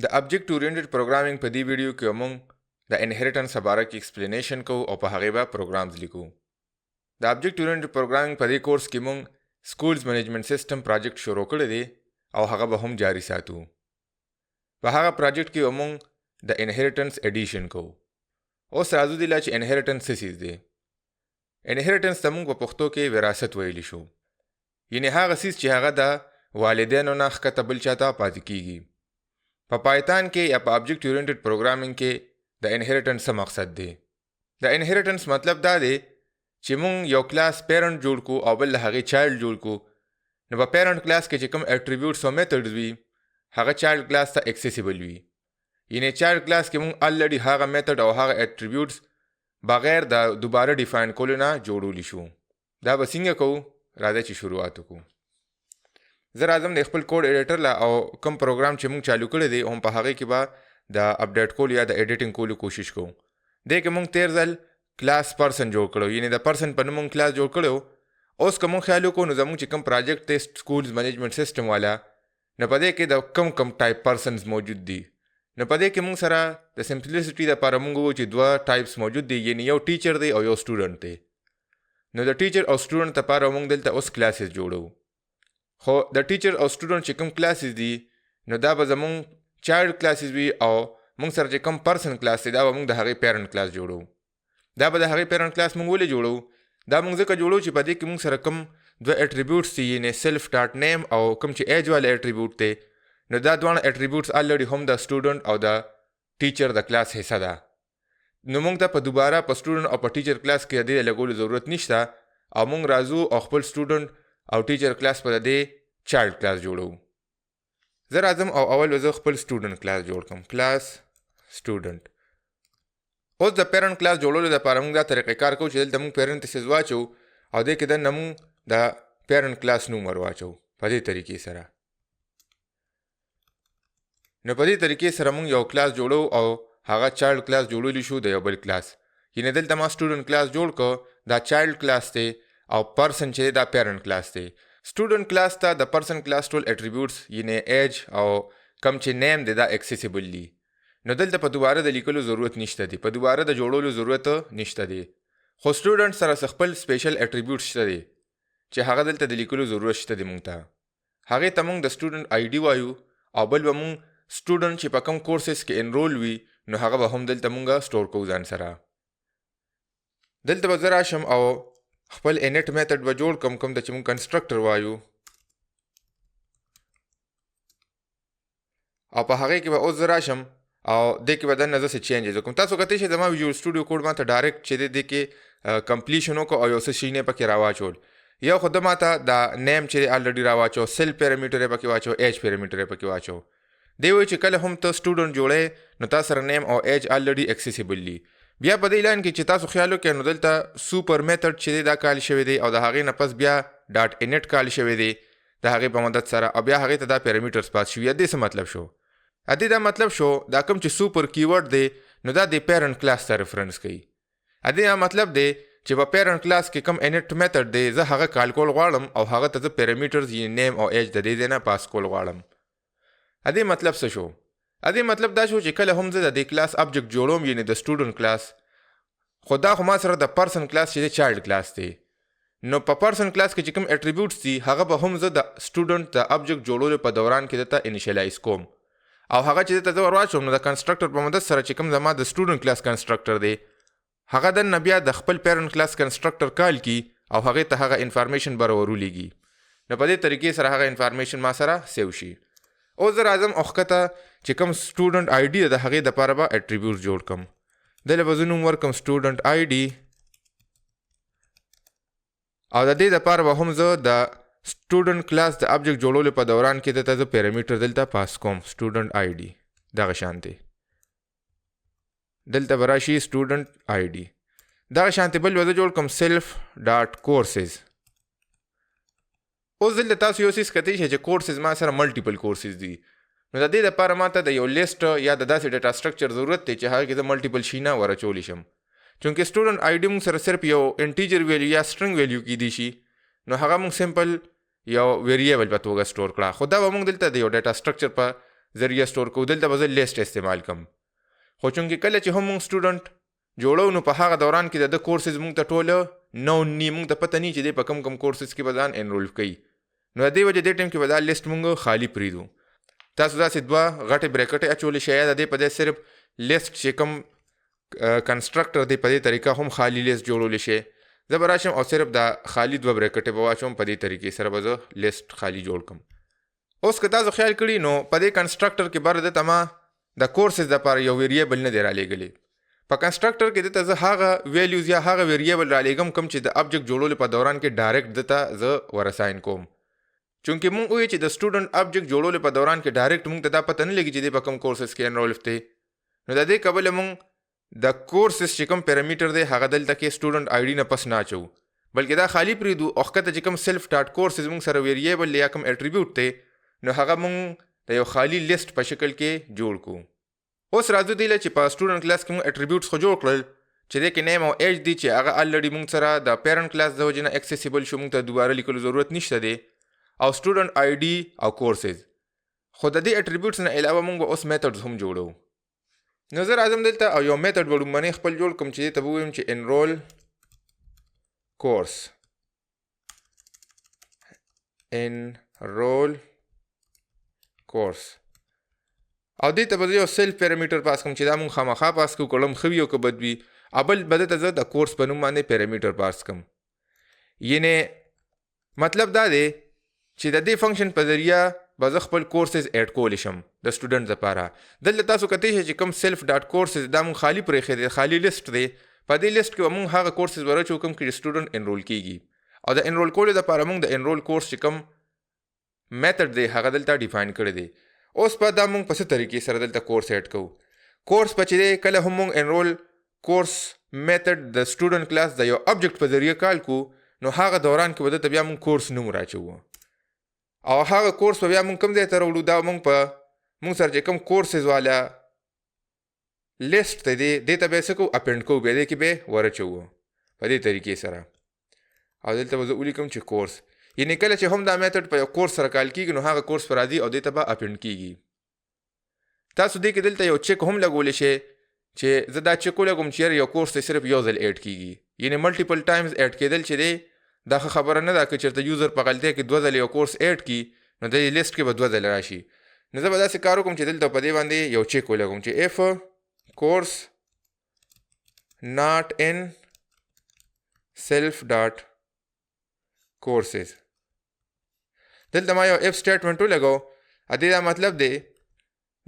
د آبجیکټ اورینټډ پروګرامینګ په دې ویډیو کې موږ د انهریټنس لپاره کې ایکسپلینیشن کوو او په هغه به پروګرامز لیکو. د آبجیکټ اورینټډ پروګرامینګ په دې کورس کې موږ سکولز منیجمنت سیستم پروجیکټ شروع کړی دی او هغه به هم جاری ساتو. په هغه پروجیکټ کې موږ د انهریټنس ایډیشن کوو. اوس راځو دی چې انهریټنس څه شی دی. انهریټنس ته موږ په پښتو کې وراثت ویلی شو. یعنی هغه څه چې هغه د والدینو نه ښکته بل چاته پاتې کیږي. په پایتان کې یا په آبجیکټ اورینټډ پروګرامینګ کې د انهریټنس څه مقصد دی؟ د انهریټنس مطلب دا دی چې موږ یو کلاس پیرنټ جوړ کو او بل هغه چایلډ جوړ کو. نو په پیرنټ کلاس کې چې کوم اټریبیوټس او میتھډز وي هغه چایلډ کلاس ته اکسیسیبل وي. یعنی چایلډ کلاس کې موږ الریډي هغه میتھډ او هغه اټریبیوټس بغیر د دوباره ډیفاین کولو نه جوړولی شو. دا به څنګه کوو؟ راځئ چې شروعات وکړو. زه راځم د خپل کوډ ایډیټر لا او کوم پروګرام چې موږ چالو کړی دی هم په هغه کې به د اپډیټ کول یا د ایډیټینګ کولو کوشش کوو. دې کې موږ تیر ځل کلاس پرسن جوړ کړو، یعنی د پرسن په نوم موږ کلاس جوړ کړو. اوس که موږ خیال وکړو نو زموږ چې کوم پروجیکټ دی سکولز منیجمنت سیستم والا، نو په دې کې د کم ټایپ پرسنز موجود دي. نو په دې کې موږ سره د سمپلیسټي لپاره موږ وو چې دوه ټایپس موجود دي، یعنی یو ټیچر دی او یو سټوډنټ دی. نو د ټیچر او سټوډنټ لپاره موږ دلته اوس کلاسز جوړو. خو د ټیچر او سټوډنټ چې کوم کلاسز دي نو دا به زموږ چایلډ کلاسز وي او موږ سره چې کوم پرسن کلاس دی دا به موږ د هغې پیرنټ کلاس جوړو. دا به د هغې پیرنټ کلاس موږ ولې جوړو؟ دا موږ ځکه جوړو چې په دې کې موږ سره کوم دوه اټریبیوټس دي، یعنی سیلف ډاټ نیم او کوم چې ایج والا اټریبیوټ دی. نو دا دواړه اټریبیوټس الریډي هم د سټوډنټ او د ټیچر د کلاس حصه ده. نو موږ ته په دوباره په سټوډنټ او په ټیچر کلاس کې د دې لګولو ضرورت نشته او موږ راځو او خپل سټوډنټ او ټیچر کلاس په دې چایلډ کلاس جوړو. زه راځم او اول زه خپل سټوډنټ کلاس جوړ کوم، کلاس سټوډنټ. اوس د پیرنټ کلاس جوړولو لپاره موږ دا طریقې کار کوو چې دلته موږ پیرنټسز واچو او دې کې دننه موږ د پیرنټ کلاس نوم ور واچو په دې طریقې سره. نو په دې طریقې سره موږ یو کلاس جوړو او هغه چایلډ کلاس جوړولی شو د یو بل کلاس. یعنی دلته ما سټوډنټ کلاس جوړ کو، دا چایلډ کلاس دی او پرسن چې دا پیرنټ کلاس دی. سټوډنټ کلاس ته د پرسن کلاس ټول اټریبیوټس یعنی ایج او کم چې نیم دی دا اکسیسیبل دي. نو دلته په دوباره د لیکلو ضرورت نشته دی، په دوباره د جوړولو ضرورت نشته دی. خو سټوډنټ سره خپل سپیشل اټریبیوټ شته دی چې هغه دلته د لیکلو ضرورت شته دی. موږ ته هغې ته موږ د سټوډنټ آی ډي وایو او بل به موږ سټوډنټ چې په کوم کورسز کې انرول وي نو هغه به هم دلته موږ سټور کوو ځان سره. دلته به زه راشم او خپل انټ میتھډ به جوړ کوم کوم د چې موږ کنسټرکټر وایو او په هغې کې به اوس زه راشم او دې کې به دننه زه څه چینجز وکړم. تاسو کتلی شئ زما ویژوال سټوډیو کوډ ما ته ډایرکټ چې دی دې کې کمپلیشن وکړو او یو څه شي نه پکې راواچول. یو خو ده ما ته د نیم چې دی الریډي راواچو، سیل پیرامیټر یې پکې واچو، ایج پیرامیټر یې پکې واچو. دی وایي چې کله هم ته سټوډنټ جوړی نو تا سره نیم او ایج الریډي اکسیسیبل دي. بیا په دې لاین کې چې تاسو خیال وکړئ نو دلته سوپر میتھډ چې دی دا کال شوی دی او د هغې نه پس بیا ډاټ انټ کال شوی دی د هغې په مدد سره او بیا هغې ته دا پیرامیټرز پاس شوي. دې څه مطلب شو؟ دې دا مطلب شو دا کوم چې سوپر کیورډ دی نو دا د پیرنټ کلاس ته ریفرنس کوي. دې دا مطلب دی چې په پیرنټ کلاس کې کوم انټ میتھډ دی زه هغه کال کول غواړم او هغه ته زه پیرامیټرز یعنی نیم او ایج د دې ځای نه پاس کول غواړم. دې مطلب څه شو؟ دې مطلب دا شو چې کله هم زه د دې کلاس ابجیکټ جوړوم یعنی د سټوډنټ کلاس، خو دا خو ما سره د پرسن کلاس چې د چایلډ کلاس دی. نو په پرسن کلاس کې چې کوم اټریبیوټس دي هغه به هم زه د سټوډنټ د ابجیکټ جوړولو په دوران کې دته انیشیلایز کوم او هغه چې دته زه ور واچوم نو د کنسټرکټر په مدد سره چې کوم زما د سټوډنټ کلاس کنسټرکټر دی هغه دننه بیا د خپل پیرنټ کلاس کنسټرکټر کال کی او هغې ته هغه انفارمیشن به راورولیږي. نو په دې طریقې سره هغه انفارمیشن ما سره سیو شي. اوس زه راځم او ښکته چې کوم سټوډنټ آی ډي د هغې دپاره به اټریبیوټ جوړ کړم. دلته به زه نوم ورکړم سټوډنټ آی ډي او د دې دپاره به هم زه د سټوډنټ کلاس د ابجیکټ جوړولو په دوران کې دلته زه پیرامیټر دلته پاس کوم سټوډنټ آی ډي دغه شانتې. دلته به راشي سټوډنټ آی ډي دغه شانتې بل به زه جوړ کړم سیلف ډاټ کورسز. اوس دلته تاسو یو څیز کتی شئ چې کورسز ما سره ملټیپل کورسز دي. نو د دې لپاره ما ته د یو لیست یا د داسې ډیټا سټرکچر ضرورت دی چې هغه کې زه ملټیپل شي نه ورچولی شم. چونکې سټوډنټ آی ډي موږ سره صرف یو انټیجر ویلیو یا سټرنګ ویلیو کیدی شي نو هغه موږ سمپل یو ویریبل په توګه سټور کړه. خو دا به موږ دلته د یو ډیټا سټرکچر په ذریعه سٹور کوو. دلته به زه لیست استعمال کم. خو چونکې کله چې هم مونږ سټوډنټ جوړو نو په هغه دوران کې د کورسز مونږ ته ټوله نو نی مونږ ته پته نی چې دی په کم کورسز کې به ځان انرول کوي. نو د دې وجه دې ټایم کې به دا لیست مونږ خالی پرېږدو. تاسو داسې دوه غټې بریکټې اچولی شئ یا د دې په دې صرف لیست چې کوم کنسټرکټر دی په دې طریقه هم خالی لیست جوړولی شئ. زه به راشم او صرف دا خالی دوه بریکټې به واچوم. په دې طریقې سره به زه لیست خالی جوړ کړم. اوس که تاسو خیال کړي نو په دې کنسټرکټر کې بر دته ما د کورسز دپاره یو ویریبل نه دی رالیږلی. په کنسټرکټر کې دته زه هغه ویلیوز یا هغه ویریبل رالیږم کوم چې د ابجکټ جوړولو په دوران کې ډایرکټ دته زه ورساین کوم. چونکې مونږ وایو چې د سټوډنټ ابجکټ جوړولو په دوران کې ډایرکټ مونږ ته دا پته نه لګي چې دی په کوم کورسز کې انرول دی. نو د دې کبله مونږ د کورسز چې کوم پیرامیټر دی هغه دلته کې سټوډنټ آی ډي نه پس نه اچو بلکې دا خالی پرېږدو. او ښکته چې کوم سیلف ډاټ کورسز مونږ سره ویریبل یا کوم اټریبیوټ دی نو هغه مونږ د یو خالی لیست په شکل کې جوړ کو. اوس راځو دی چې په سټوډنټ کلاس کې مونږ اټریبیوټس خو جوړ کړل چې دی کې نیم او ایج دی چې هغه الریډي مونږ سره د پیرنټ کلاس د وجې نه اکسیسیبل شو. مونږ ته دوباره لیکلو ضرورت نشته دی. او سټوډنټ آی ډي او کورسز. خو د دې اټریبیوټس نه علاوه مونږ به اوس میتډز هم جوړو. نو زه راځم دلته او یو میتډ به لومړنی خپل جوړ کوم چې دې ته به ووایم چې انرول کورس. انرول کورس او دې ته به یو سیلف پیرامیټر پاس کوم چې دا مونږ خامخا پاس کوو کړم ښه وي او که بد وي. بل به دته زه د کورس په نوم باندې پیرامیټر پاس کوم. یعنې مطلب دا دی چې د دې فنکشن په ذریعه به زه خپل کورسز ایډ کولی شم د سټوډنټ دپاره. دلته تاسو کتی شئ چې کوم سیلف ډاټ کورسز دا مونږ خالی پرېښی دی خالی لیست دی. په دې لیست کې به مونږ هغه کورسز ورچو کوم کې سټوډنټ انرول کیږي. او د انرول کولو دپاره مونږ د انرول کورس چې کوم میتډ دی هغه دلته ډیفاین کړی دی. اوس په دا مونږ په څه طریقې سره دلته کورس ایډ کوو. کورس په چې دی کله هم مونږ انرول کورس میتډ د سټوډنټ کلاس د یو ابجکټ په ذریعه کال کو نو هغه دوران کې به دلته بیا مونږ کورس نوم راچوو. او هغه کورس به بیا مونږ کوم ځای ته راوړو دا مونږ په مونږ سره چې کوم کورسز والا لیست ته دی دې ته به یې څه کوو اپینډ کوو بیا دې کې به یې ورچوو په دې طریقې سره. او دلته به زه ولیکم چې کورس. یعنې کله چې هم دا میتډ په یو کورس سره کال کېږي نو هغه کورس به راځي او دې ته به اپینډ کېږي. تاسو دې کې دلته یو چیک هم لګولی شئ چې زه دا چیک ولګوم چې یو کورس ته صرف یو ځل ایډ کېږي. یعنې ملټیپل ټایمز ایډ کېدل چې دی دا خبره نه ده که چېرته یوزر په غلطۍ کې دوه ځله یو کورس ایډ کړي نو د لیست کې به دوه ځله راشي. نو زه به داسې کار وکړم چې دلته په دې باندې یو چیک ولګوم چې اف کورس ناٹ ان سیلف ډاټ کورسز. دلته ما یو اف سټیټمنټ ولګو. ا دې دا مطلب دی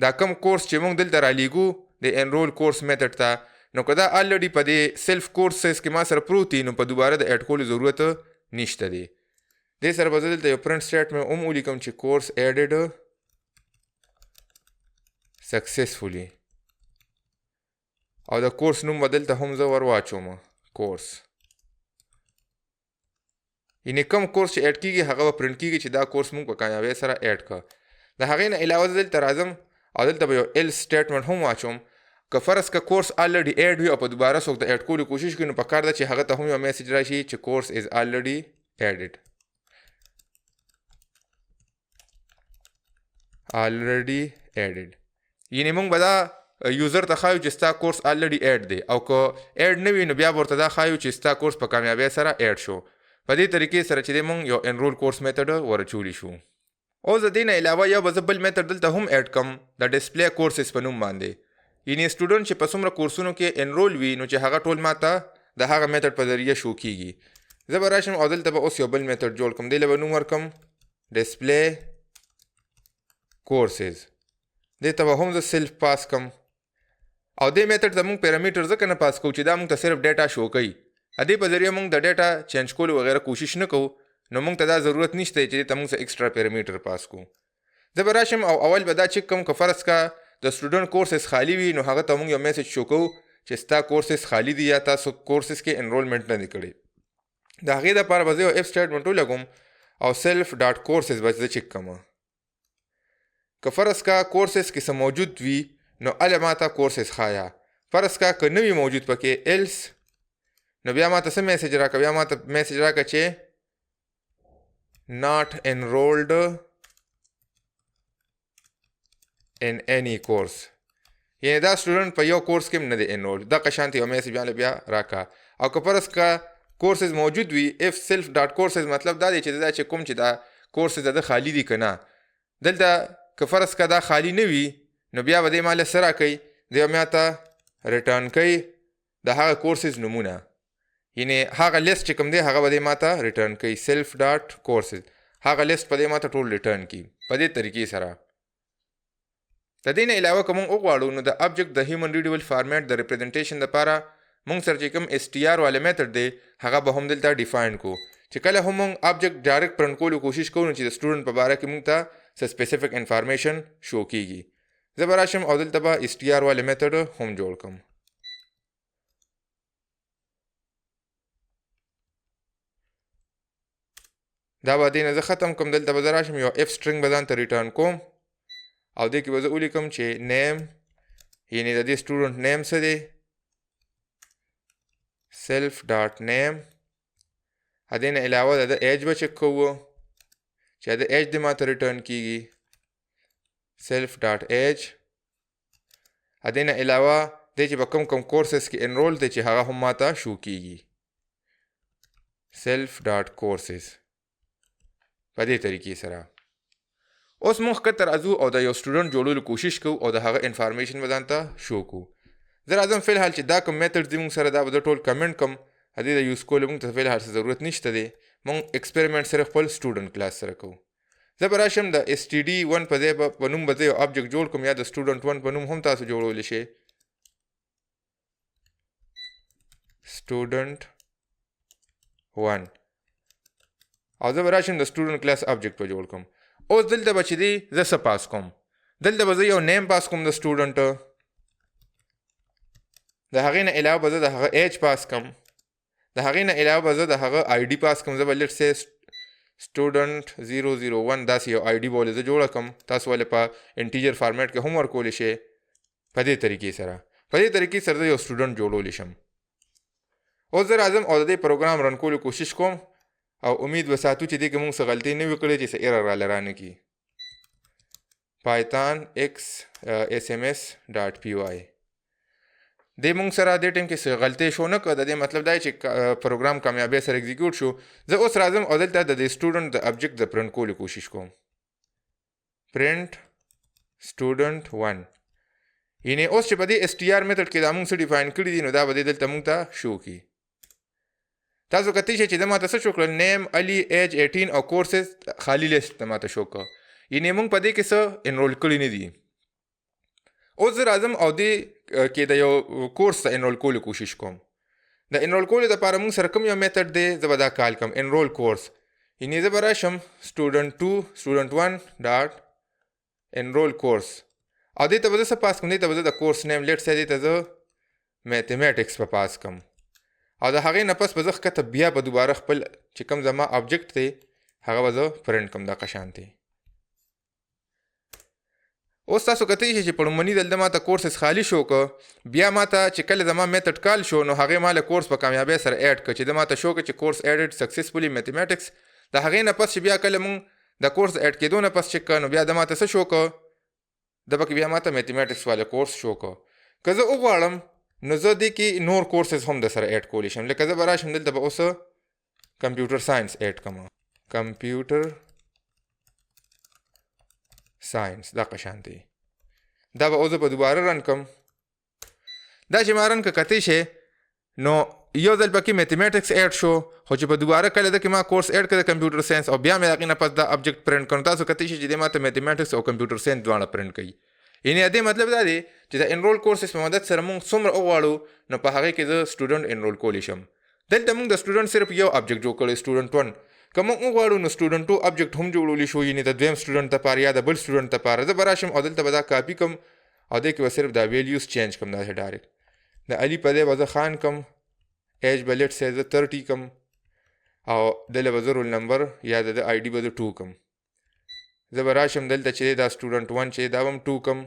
دا کم کورس چې موږ دلته رالیږو د انرول کورس میتډ ته نو که دا الریډي په دې سیلف کورسز کې ما سره پروت وي نو په دوباره د ایډ کولو ضرورت نشته دی. دې سره به زه دلته یو پرنټ سټیټمنټ هم ولیکم چې کورس ایډډ سکسیسفولي او د کورس نوم به دلته هم زه ور واچوم کورس. یعنې کوم کورس چې ایډ کېږي هغه به پرنټ کېږي چې دا کورس موږ په کامیابۍ سره ایډ کړه. د هغې نه علاوه زه دلته راځم او دلته به یو ایل سټیټمنټ هم واچوم. که فرض که کورس الریډي ایډ وي او په دوباره څوک د ایډ کولو کوشش کوي نو پکار ده چې هغه ته هم یو میسج راشي چې کورس از الریډي ایډډ. الریډي ایډډ یعنې موږ به دا یوزر ته ښایو چې ستا کورس الریډي ایډ دی او که ایډ نه وي نو بیا به ورته دا ښایو چې ستا کورس په کامیابۍ سره ایډ شو. په دې طریقې سره چې دی موږ یو انرول کورس میتډ ورچولی شو. اوس د دې نه علاوه یو به زه بل میتډ دلته هم ایډ کړم د ډسپلی کورسز په نوم باندې. یعنې سټوډنټ چې په څومره کورسونو کې انرول وي نو چې هغه ټول ماته د هغه میتډ په ذریعه شو کېږي. زه به راشم او دلته به اوس یو بل میتډ جوړ کړم. دې له به نوم ورکړم ډسپلی کورسز. دې ته به هم زه سیلف پاس کړم او دې میتډ ته موږ پیرامیټر ځکه نه پاس کوو چې دا موږ ته صرف ډیټا شو کوي. دې په ذریعه موږ د ډیټا چینج کولو وغیره کوشش نه کوو نو موږ ته دا ضرورت نشته چې دې ته موږ څه ایکسټرا پیرامیټر پاس کوو. زه به راشم او اول به دا چک کوم که فرض کا د سټوډنټ کورسز خالی وي نو هغه ته موږ یو میسج شو کوو چې ستا کورسز خالی دي یا تاسو کورسز کې انرولمنټ نه دی کړی. د هغې دپاره به زه یو اف سټیټمنټ ولګوم او سیلف ډاټ کورسز به زه چک کوم. که فرض کا کورسز کې څه موجود وي نو اله ماته کورسز ښایه. فرض کا که نه وي موجود پکې ایلس نو بیا ماته څه میسج راکړه. بیا ماته میسج راکړه چې ناٹ انرولډ in any course. یعنی دا سټوډنټ په یو کورس کې نه دی انرول. دغه شانتي یو میسج بیا راکا. او که فرض کا کورسز موجود وي if self dot courses مطلب دا دی چې دا چې کوم چې دا کورسز د خالی دي کنه دلته که فرض کا دا خالی نه وي نو بیا به دې مال سره کوي دی ماته ریټرن کوي د هغه کورسز نمونه. یعنی هغه لیست چې کوم دی هغه به دې ماته ریټرن کوي self dot courses. هغه لیست په دې ماته ټول ریټرن کوي په دې طریقې سره. د دې نه علاوه کوم وغواړو نو د object د human readable format د representation لپاره مونږ سره چې کوم str والا میتھډ دی هغه به هم دلته ډیفاین کو چې کله هم مونږ object ډایرکټ پرنټ کولو کوشش کوو چې د سټوډنټ په باره کې مونږ ته سپیسیفیک انفارمیشن شو کیږي. زه به راشم او دلته به str والا میتھډ هم جوړ کوم. دا به دې نه زه ختم کوم. دلته به زه راشم یو f string به ځان ته ریټرن کوم او دې کې به زه ولیکم چې name یعنی د دې سټوډنټ نیم څه دی self dot name. ا دې نه علاوه د ایج به چک کوو چې د ایج دې ماته ریټرن کیږي self dot age. ا دې نه علاوه دې چې به کوم کورسز کې انرول دی چې هغه هم ماته شو کیږي self dot courses. په دې طریقې سره اوس موږ کتر ازو او د یو سټوډنټ جوړولو کوشش کوو او د هغه انفارمیشن به ځان ته شو کوو. زه راځم فی الحال چې دا کوم میتھډ دی موږ سره دا به ټول کمنټ کوم. هدې د یوز کولو موږ ته فی الحال ضرورت نشته دی. موږ ایکسپریمنټ سره خپل سټوډنټ کلاس سره کوو. زه به راشم د std1 په ځای په نوم به زه یو آبجیکټ جوړ کوم یا د سټوډنټ1 په نوم هم تاسو جوړولی شئ. student1 او زه به راشم د سټوډنټ کلاس آبجیکټ په جوړ کوم. اوس دلته به چې دی زه څه پاس کوم دلته به زه یو نیم پاس کوم د سټوډنټ. د هغې نه علاوه به زه د هغه ایج پاس کوم. د هغې نه علاوه به زه د هغه آی ډي پاس کوم. زه به لیټ سې سټوډنټ 001 داسې یو آی ډي به ولې زه جوړه کوم. تاسو ولې په انټیجر فارمیټ کې هم ورکولی شئ په دې طریقې سره. په دې طریقې سره زه یو سټوډنټ جوړولی شم. اوس زه راځم او د دې پروګرام رن کولو کوشش کوم او امید وساتو چې دې کې موږ څه غلطۍ نه وي کړې چې څه ایرر راله رانه کي. python x sms.py دې موږ سره دې ټیم کې څه غلطۍ شو نه کړه. د دې مطلب دا چې پروګرام کامیابۍ سره ایگزیکیوټ شو. زه اوس راځم او دلته د دې سټوډنټ د آبجیکټ د پرنټ کولو کوشش کوم. print student1 یعنی اوس چې په دې str میتھډ کې دا موږ څه ډیفاین کړي دي نو دا به دلته موږ ته شو کی. تاسو کتلی شئ چې دا ماته څه شو کړل نیم علي ایج 18 او کورسز خالی لیست ماته شو کړه. یعنی موږ په دې کې څه انرول کړي نه دي. اوس زه راځم او دې کې د یو کورس ته انرول کولو کوشش کوم. د انرول کولو دپاره موږ سره کوم یو میتھډ دی زه به دا کال کوم انرول کورس. یعنی زه به راشم student1 ډاټ انرول کورس او دې ته به زه څه پاس کوم. دې ته به زه د کورس نیم لیټ سې دې ته زه میتھمیټکس په پاس کوم او د هغې نه پس به زه ښکته بیا به دوباره خپل چې کوم زما آبجیکټ دی هغه به زه پرنټ کوم دغه شانتې. اوس تاسو کتلی شئ چې په لومړني دلته ماته کورسز خالي شو که بیا ماته چې کله زما میتھډ کال شو نو هغې ما له کورس په کامیابۍ سره ایډ کړه چې د ماته شو که چې کورس ایډډ سکسسفولي میتھمیټکس. د هغې نه پس چې بیا کله مونږ د کورس ایډ کېدو نه پس چک کړه نو بیا د ماته څه شو که د پکې بیا ماته میتھمیټکس والا کورس شو که. که زه وغواړم نو زه دې کې نور کورسز هم د سره ایډ کولی شم. لکه زه به راشم دلته به اوس کمپیوټر ساینس ایډ کړم. کمپیوټر ساینس دغه شانتې دا به اوس به دوباره رن کړم. دا چې ما رن که کتی شئ نو یو ځل پکې میتھمیټکس ایډ شو خو چې په دوباره کله ده کې ما کورس ایډ کړه د کمپیوټر ساینس او بیا مې هغې نه پس دا آبجیکټ پرنټ کړم. تاسو کتی شئ چې دې ماته میتھمیټکس او کمپیوټر ساینس دواړه پرنټ کوي. یعنې دې مطلب دا دی چې د انرول کورسز په مدد سره موږ څومره وغواړو نو په هغې کې زه سټوډنټ انرول کولی شم. دلته موږ د سټوډنټ صرف یو آبجیکټ جوړ کړی student1. که موږ وغواړو نو student2 آبجیکټ هم جوړولی شو یعنې د دویم سټوډنټ دپاره یا د بل سټوډنټ دپاره. زه به راشم او دلته به دا کاپي کړم او دې کې به صرف دا ویلیوز چینج کړم داسې ډایرکټ. د علي په دی به زه خان کړم ایج به لیټ سې زه 30 کړم او دله به زه رول نمبر یا د آی ډي به زه 2 کړم. زه به راشم دلته چې دا student1 چې دا به هم 2 کړم.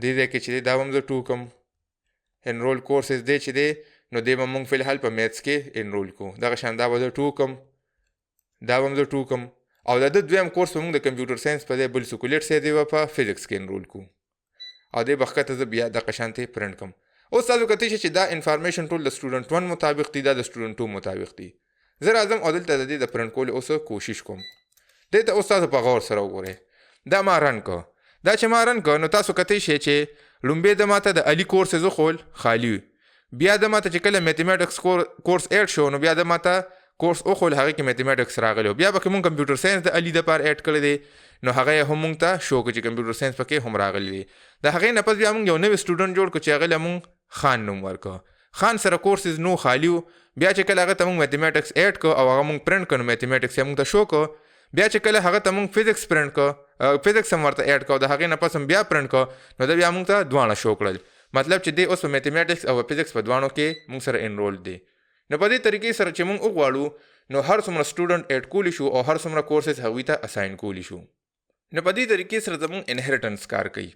دې ځای کې چې دا به هم زه 2 کړم. انرول کورسز دی چې دی نو دې به موږ فی الحال په میتھس کې انرول کوو. دغه شان دا به زه 2 کړم دا به هم زه 2 کړم او د دویم کورس موږ د کمپیوټر ساينس په بل سکولټ سي دی په فزکس کې انرول کو او د بخته ز بیا د قشانته پرنٹ کوم او تاسو کته چې دا انفارمیشن ټول د سټوډنټ 1 مطابق دی دا د سټوډنټ 2 مطابق دی زه راځم او دلته د پرنٹ کول اوس کوشش کوم دته استاد په غور سره وګوره دا ما رن کو دا چې ما رن کو نو تاسو کته چې لومبه د ماته د الی کورس زو خول خالی بیا د ماته چې کله میتھمیټکس کورس اډ شو نو بیا د ماته کورس او خول هغه کې میتھمیټکس راغلی بیا به کوم کمپیوټر ساينس د الی د پار اډ کړی دی نو هغه هم مونږ ته شو چې کمپیوټر ساينس پکې هم راغلی دی د هغه نه پس بیا مونږ یو نوې سټوډنټ جوړ کړ چې هغه مونږ خان نوم ورکو خان سره کورسز نو خالی بیا چې کله هغه ته مونږ میتھمیټکس اډ کو او هغه مونږ پرنٹ کړو میتھمیټکس یې مونږ ته شو کو بیا چې کله هغه ته مونږ فزکس پرنٹ کو فزکس هم ورته اډ کو د هغه نه پس بیا پرنٹ کو نو دا بیا مونږ ته دوانه شو کړل مطلب چې دی اوس په میتھمیټکس او فزکس په دوانو کې مونږ سره انرول دی نو په دې طریقې سره چې مونږ وغواړو نو هر څومره سټوډنټ اډ کولی شو او هر څومره کورسز هغوی ته اساین کولی شو نو په دې طریقې سره زمونږ انهریټنس کار کوي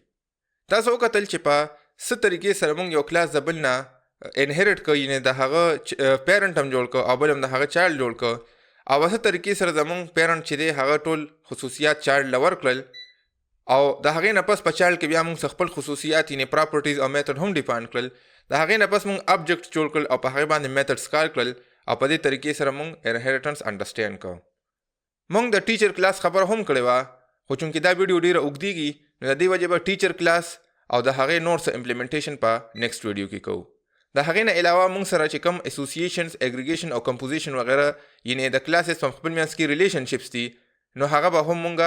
تاسو وکتل چې په څه طریقې سره مونږ یو کلاس د بل نه انهریټ کوي نه د هغه پیرنټ هم جوړ کو او بل هم د هغه چایلډ جوړ کو او څه طریقې سره زمونږ پیرنټ چې دی هغه ټول خصوصیات چایلډ لور کړل او د هغې نه پس په چایلډ کې بیا مونږ خپل خصوصیات یعنې پراپرټیز او میتھډ هم ډیفاین کړل د هغې نه پس مونږ ابجیکټ جوړ کړل او په هغې باندې میتھډز کار کړل او په دې طریقې سره مونږ انهریټنس انډرسټینډ کوو مونږ د ټیچر کلاس خبره هم کړې وه خو چونکې دا ویډیو ډېره اوږدېږي نو د دې وجې به ټیچر کلاس او د هغې نور څه امپلیمنټیشن په نیکسټ ویډیو کې کوو د هغې نه علاوه مونږ سره چې کوم اسوسییشنز اګریګیشن او کمپوزیشن وغیره یعنې د کلاسز په خپل منځ کې ریلیشنشپس دي نو هغه به هم مونږ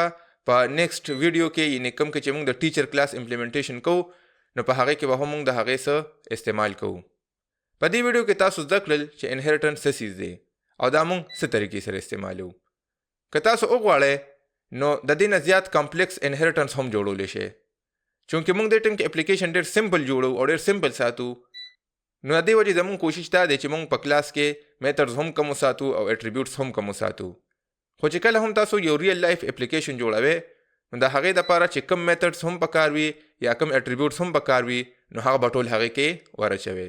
په نیکسټ ویډیو کې یعنې کوم کې چې مونږ د ټیچر کلاس امپلیمنټیشن کوو نو په هغې کې به هم مونږ د هغې څه استعمال کوو په دې ویډیو کې تاسو زده کړل چې انهریټنس څه څیز دی او دا مونږ څه طریقې سره استعمالوو که تاسو وغواړئ نو د دې نه زیات کمپلیکس انهریټنس هم جوړولی شئ چونکې مونږ دې ټایم کې اپلیکیشن ډېر سمپل جوړو او ډېر سمپل ساتو نو د دې وجې زمونږ کوشش دا دی چې مونږ په کلاس کې میتھډز هم کم وساتو او اټریبیوټس هم کم وساتو خو چې کله هم تاسو یو ریل لایف اپلیکیشن جوړوئ نو د هغې دپاره چې کم میتھډز هم پکار وي یا کم اټریبیوټس هم پکار وي نو هغه به ټول هغې کې ورچوئ